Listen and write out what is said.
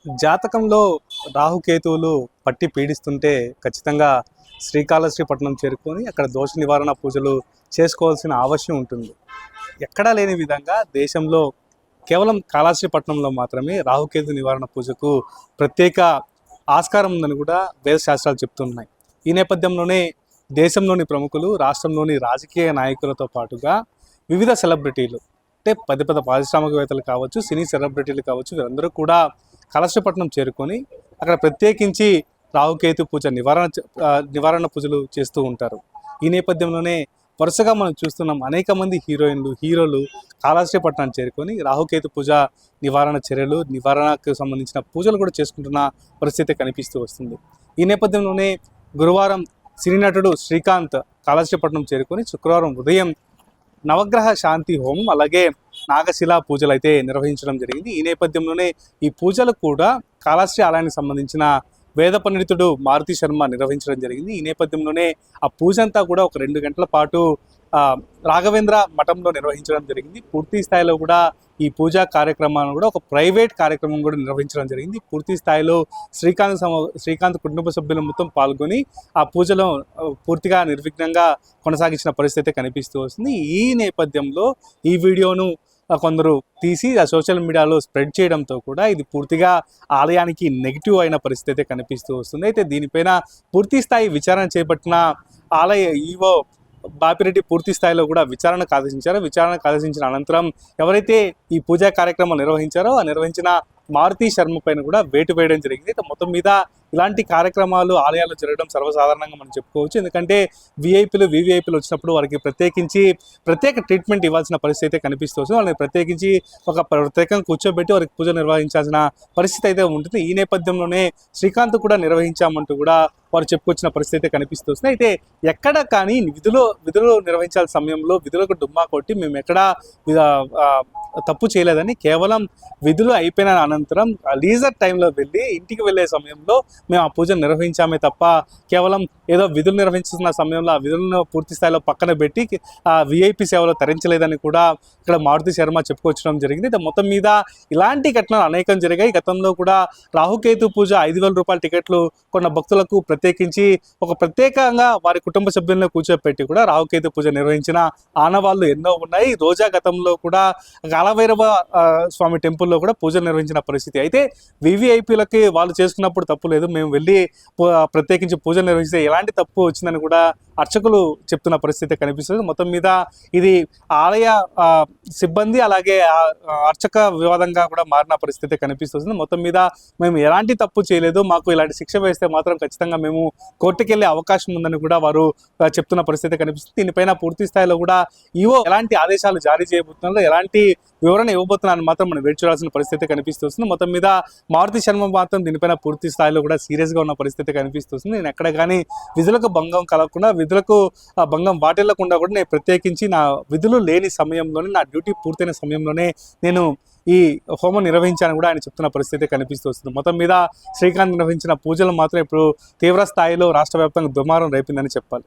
జాతకంలో రాహుకేతువులు పట్టి పీడిస్తుంటే ఖచ్చితంగా శ్రీకాళహస్తిపట్నం చేరుకొని అక్కడ దోష నివారణ పూజలు చేసుకోవాల్సిన అవశ్యం ఉంటుంది. ఎక్కడా లేని విధంగా దేశంలో కేవలం కాళహస్తిపట్నంలో మాత్రమే రాహుకేతు నివారణ పూజకు ప్రత్యేక ఆస్కారం ఉందని కూడా వేద శాస్త్రాలు చెప్తున్నాయి. ఈ నేపథ్యంలోనే దేశంలోని ప్రముఖులు, రాష్ట్రంలోని రాజకీయ నాయకులతో పాటుగా వివిధ సెలబ్రిటీలు అంటే పెద్ద పారిశ్రామికవేత్తలు కావచ్చు, సినీ సెలబ్రిటీలు కావచ్చు, వీరందరూ కూడా కాళహస్తిపట్నం చేరుకొని అక్కడ ప్రత్యేకించి రాహుకేతు పూజ నివారణ పూజలు చేస్తూ ఉంటారు. ఈ నేపథ్యంలోనే వరుసగా మనం చూస్తున్నాం అనేక మంది హీరోలు కాళహస్తిపట్నాన్ని చేరుకొని రాహుకేతు పూజ నివారణకు సంబంధించిన పూజలు కూడా చేసుకుంటున్న పరిస్థితి కనిపిస్తూ వస్తుంది. ఈ నేపథ్యంలోనే గురువారం సినీ నటుడు శ్రీకాంత్ కాళహస్తిపట్నం చేరుకొని శుక్రవారం ఉదయం నవగ్రహ శాంతి హోమం అలాగే నాగశిలా పూజలు అయితే నిర్వహించడం జరిగింది. ఈ నేపథ్యంలోనే ఈ పూజలు కూడా కాళహస్తి ఆలయానికి సంబంధించిన వేద పండితుడు మారుతి శర్మ నిర్వహించడం జరిగింది. ఈ నేపథ్యంలోనే ఆ పూజ అంతా కూడా ఒక 2 గంటల పాటు రాఘవేంద్ర మఠంలో నిర్వహించడం జరిగింది. పూర్తి స్థాయిలో కూడా ఈ పూజా కార్యక్రమాలను కూడా ఒక ప్రైవేట్ కార్యక్రమం కూడా నిర్వహించడం జరిగింది. పూర్తి స్థాయిలో శ్రీకాంత్ కుటుంబ సభ్యులు మొత్తం పాల్గొని ఆ పూజలో పూర్తిగా నిర్విఘ్నంగా కొనసాగించిన పరిస్థితి కనిపిస్తూ వస్తుంది. ఈ నేపథ్యంలో ఈ వీడియోను కొందరు తీసి ఆ సోషల్ మీడియాలో స్ప్రెడ్ చేయడంతో కూడా ఇది పూర్తిగా ఆలయానికి నెగిటివ్ అయిన పరిస్థితి కనిపిస్తూ వస్తుంది. అయితే దీనిపైన పూర్తి స్థాయి విచారణ చేపట్టిన ఆలయ ఈవో బాపిరెడ్డి పూర్తి స్థాయిలో కూడా విచారణకు ఆదేశించిన అనంతరం ఎవరైతే ఈ పూజా కార్యక్రమం నిర్వహించారో ఆ నిర్వహించిన మారుతి శర్మ పైన కూడా వేటు వేయడం జరిగింది. మొత్తం మీద ఇలాంటి కార్యక్రమాలు ఆలయాల్లో జరగడం సర్వసాధారణంగా మనం చెప్పుకోవచ్చు. ఎందుకంటే వివిఐపీలు వచ్చినప్పుడు వారికి ప్రత్యేక ట్రీట్మెంట్ ఇవ్వాల్సిన పరిస్థితి అయితే కనిపిస్తూ వస్తుంది. వాళ్ళని ప్రత్యేకించి ఒక ప్రత్యేకంగా కూర్చోబెట్టి వారికి పూజ నిర్వహించాల్సిన పరిస్థితి అయితే ఉంటుంది. ఈ నేపథ్యంలోనే శ్రీకాంత్ కూడా నిర్వహించామంటూ కూడా వారు చెప్పుకొచ్చిన పరిస్థితి కనిపిస్తూ వస్తుంది. అయితే ఎక్కడ కానీ విధులు నిర్వహించాల్సిన సమయంలో విధులకు డుమ్మా కొట్టి మేము ఎక్కడా తప్పు చేయలేదని, కేవలం విధులు అయిపోయిన అనంతరం లీజర్ టైంలో వెళ్ళి ఇంటికి వెళ్ళే సమయంలో మేము ఆ పూజను నిర్వహించామే తప్ప కేవలం ఏదో విధులు నిర్వహించుతున్న సమయంలో ఆ విధులను పూర్తి స్థాయిలో పక్కన పెట్టి ఆ విఐపి సేవలు తరించలేదని కూడా ఇక్కడ మారుతి శర్మ చెప్పుకొచ్చడం జరిగింది. మొత్తం మీద ఇలాంటి ఘటనలు అనేకం జరిగాయి. గతంలో కూడా రాహుకేతు పూజ 5,000 రూపాయల టికెట్లు కొన్న భక్తులకు ప్రత్యేకించి ప్రత్యేకంగా వారి కుటుంబ సభ్యులను కూర్చోపెట్టి కూడా రాహుకేతు పూజ నిర్వహించిన ఆనవాళ్లు ఎన్నో ఉన్నాయి. రోజా గతంలో కూడా కాలభైరవ స్వామి టెంపుల్లో కూడా పూజలు నిర్వహించిన పరిస్థితి. అయితే వివిఐపీలకి వాళ్ళు చేసుకున్నప్పుడు తప్పు లేదు, మేము వెళ్ళి ప్రత్యేకించి పూజలు నిర్వహిస్తే ఎలాంటి తప్పు వచ్చిందని కూడా అర్చకులు చెప్తున్న పరిస్థితి కనిపిస్తుంది. మొత్తం మీద ఇది ఆలయ సిబ్బంది అలాగే అర్చక వివాదంగా కూడా మారిన పరిస్థితి కనిపిస్తుంది. మొత్తం మీద మేము ఎలాంటి తప్పు చేయలేదు, మాకు ఇలాంటి శిక్ష వేస్తే మాత్రం ఖచ్చితంగా మేము కోర్టుకెళ్లే అవకాశం ఉందని కూడా వారు చెప్తున్న పరిస్థితి కనిపిస్తుంది. దీనిపైన పూర్తి స్థాయిలో కూడా ఈవో ఎలాంటి ఆదేశాలు జారీ చేయబోతున్నారో, ఎలాంటి వివరణ ఇవ్వబోతున్నారని మాత్రం మనం వేచి చూడాల్సిన పరిస్థితి కనిపిస్తుంది. మొత్తం మీద మారుతి శర్మ మాత్రం దీనిపైన పూర్తి స్థాయిలో కూడా సీరియస్గా ఉన్న పరిస్థితి కనిపిస్తుంది. నేను ఎక్కడ కానీ విధులకు భంగం కలగకుండా, విధులకు భంగం వాటిల్లకుండా కూడా నేను ప్రత్యేకించి నా విధులు లేని సమయంలోనే, నా డ్యూటీ పూర్తయిన సమయంలోనే నేను ఈ హోమం నిర్వహించాలని కూడా ఆయన చెప్తున్న పరిస్థితి కనిపిస్తుంది. మొత్తం మీద శ్రీకాంత్ నిర్వహించిన పూజలు మాత్రం ఇప్పుడు తీవ్ర స్థాయిలో రాష్ట్ర వ్యాప్తంగా దుమారం రేపిందని చెప్పాలి.